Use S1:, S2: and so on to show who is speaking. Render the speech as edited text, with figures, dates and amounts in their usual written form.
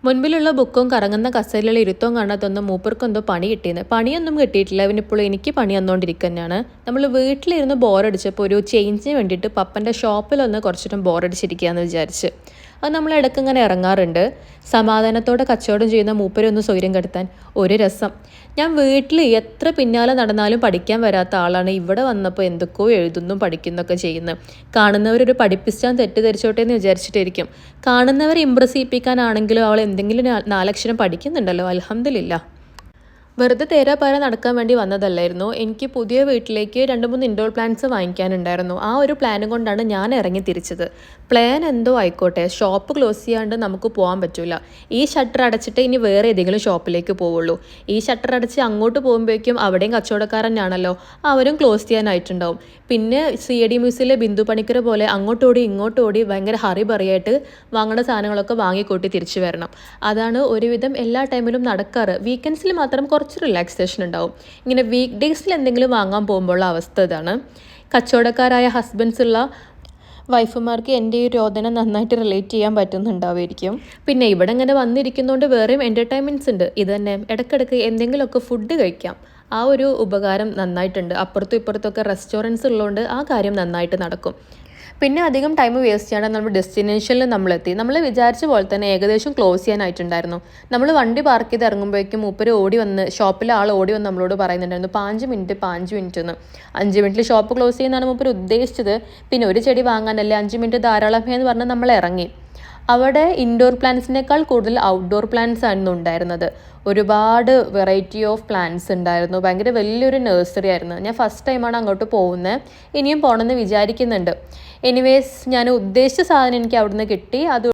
S1: മുൻപിലുള്ള ബുക്കും കറങ്ങുന്ന കസേരയിലുള്ള ഇരുത്തവും കാണാത്തൊന്നും മൂപ്പർക്കെന്തോ പണി കിട്ടിയെന്ന്. പണിയൊന്നും കിട്ടിയിട്ടില്ല, അവനിപ്പോൾ എനിക്ക് പണി വന്നുകൊണ്ടിരിക്കുക തന്നെയാണ്. നമ്മൾ വീട്ടിലിരുന്ന് ബോറടിച്ചപ്പോൾ ഒരു ചേഞ്ചിന് വേണ്ടിയിട്ട് പപ്പൻ്റെ ഷോപ്പിലൊന്ന് കുറച്ചിട്ടും ബോറടിച്ചിരിക്കുകയെന്ന് വിചാരിച്ച് അത് നമ്മൾ ഇടയ്ക്ക് ഇങ്ങനെ ഇറങ്ങാറുണ്ട്. സമാധാനത്തോടെ കച്ചവടം ചെയ്യുന്ന മൂപ്പരെ ഒന്ന് സ്വൈര്യം കെടുത്താൻ ഒരു രസം. ഞാൻ വീട്ടിൽ എത്ര പിന്നാലെ നടന്നാലും പഠിക്കാൻ വരാത്ത ആളാണ് ഇവിടെ വന്നപ്പോൾ എന്തൊക്കെയോ എഴുതുന്നു പഠിക്കുന്നൊക്കെ ചെയ്യുന്നത്. കാണുന്നവരൊരു പഠിപ്പിച്ചാൻ തെറ്റിദ്ധരിച്ചോട്ടെ എന്ന് വിചാരിച്ചിട്ടായിരിക്കും. കാണുന്നവരെ ഇമ്പ്രസ് ചെയ്യിപ്പിക്കാനാണെങ്കിലും അവൾ എന്തെങ്കിലും നാലക്ഷരം പഠിക്കുന്നുണ്ടല്ലോ, അൽഹംദുലില്ലാ. വെറുതെ തേരാപ്പാര നടക്കാൻ വേണ്ടി വന്നതല്ലായിരുന്നു. എനിക്ക് പുതിയ വീട്ടിലേക്ക് 2-3 ഇൻഡോർ പ്ലാന്റ്സ് വാങ്ങിക്കാനുണ്ടായിരുന്നു. ആ ഒരു പ്ലാനും കൊണ്ടാണ് ഞാൻ ഇറങ്ങി തിരിച്ചത്. പ്ലാൻ എന്തോ ആയിക്കോട്ടെ, ഷോപ്പ് ക്ലോസ് ചെയ്യാണ്ട് നമുക്ക് പോകാൻ പറ്റില്ല. ഈ ഷട്ടർ അടച്ചിട്ട് ഇനി വേറെ ഏതെങ്കിലും ഷോപ്പിലേക്ക് പോവുള്ളൂ. ഈ ഷട്ടർ അടച്ച് അങ്ങോട്ട് പോകുമ്പോഴേക്കും അവിടെയും കച്ചവടക്കാരൻ തന്നെയാണല്ലോ, അവരും ക്ലോസ് ചെയ്യാനായിട്ടുണ്ടാവും. പിന്നെ CID മ്യൂസിയത്തിലെ ബിന്ദു പണിക്കർ പോലെ അങ്ങോട്ടോടി ഇങ്ങോട്ടോടി ഭയങ്കര ഹറിബറിയായിട്ട് വാങ്ങേണ്ട സാധനങ്ങളൊക്കെ വാങ്ങിക്കൂട്ടി തിരിച്ചു വരണം. അതാണ് ഒരുവിധം എല്ലാ ടൈമിലും നടക്കാറ്. വീക്കെൻഡ്സിൽ മാത്രം കുറച്ച് റിലാക്സേഷൻ ഉണ്ടാവും. ഇങ്ങനെ വീക്ക് ഡേയ്സിൽ എന്തെങ്കിലും വാങ്ങാൻ പോകുമ്പോഴുള്ള അവസ്ഥ ഇതാണ്. കച്ചവടക്കാരായ ഹസ്ബൻഡ്സ് ഉള്ള വൈഫുമാർക്ക് എൻ്റെ ഈ രോദനം നന്നായിട്ട് റിലേറ്റ് ചെയ്യാൻ പറ്റുന്നുണ്ടാവുമായിരിക്കും. പിന്നെ ഇവിടെ ഇങ്ങനെ വന്നിരിക്കുന്നതുകൊണ്ട് വേറെയും എൻ്റർടൈൻമെൻറ്റ്സ് ഉണ്ട്. ഇത് തന്നെ ഇടയ്ക്കിടയ്ക്ക് എന്തെങ്കിലുമൊക്കെ ഫുഡ് കഴിക്കാം. ആ ഒരു ഉപകാരം നന്നായിട്ടുണ്ട്. അപ്പുറത്തും ഇപ്പുറത്തൊക്കെ റെസ്റ്റോറൻറ്റ്സ് ഉള്ളതുകൊണ്ട് ആ കാര്യം നന്നായിട്ട് നടക്കും. പിന്നെ അധികം ടൈം വേസ്റ്റ് ചെയ്യാണ്ട് നമ്മുടെ ഡെസ്റ്റിനേഷനിൽ നമ്മളെത്തി. നമ്മൾ വിചാരിച്ച പോലെ തന്നെ ഏകദേശം ക്ലോസ് ചെയ്യാനായിട്ടുണ്ടായിരുന്നു. നമ്മൾ വണ്ടി പാർക്ക് ചെയ്ത് ഇറങ്ങുമ്പോഴേക്കും മൂപ്പര് ഓടി വന്ന്, ഷോപ്പിലെ ആൾ ഓടി വന്ന് നമ്മളോട് പറയുന്നുണ്ടായിരുന്നു 5 മിനിറ്റ് എന്ന്. 5 മിനിറ്റിൽ ഷോപ്പ് ക്ലോസ് ചെയ്യുന്നതാണ് മൂപ്പര് ഉദ്ദേശിച്ചത്. പിന്നെ ഒരു ചെടി വാങ്ങാനല്ലേ 5 മിനിറ്റ് ധാരാളമേ എന്ന് പറഞ്ഞ് നമ്മൾ ഇറങ്ങി. അവിടെ ഇൻഡോർ പ്ലാന്റ്സിനേക്കാൾ കൂടുതൽ ഔട്ട്ഡോർ പ്ലാന്റ്സ് ആയിരുന്നു ഉണ്ടായിരുന്നത്. ഒരുപാട് വെറൈറ്റി ഓഫ് പ്ലാന്റ്സ് ഉണ്ടായിരുന്നു. ഭയങ്കര വലിയൊരു നഴ്സറി ആയിരുന്നു. ഞാൻ ഫസ്റ്റ് ടൈമാണ് അങ്ങോട്ട് പോകുന്നത്. ഇനിയും പോകണമെന്ന് വിചാരിക്കുന്നുണ്ട്. എനിവേസ്, ഞാൻ ഉദ്ദേശിച്ച സാധനം എനിക്ക് അവിടുന്ന് കിട്ടി. അത്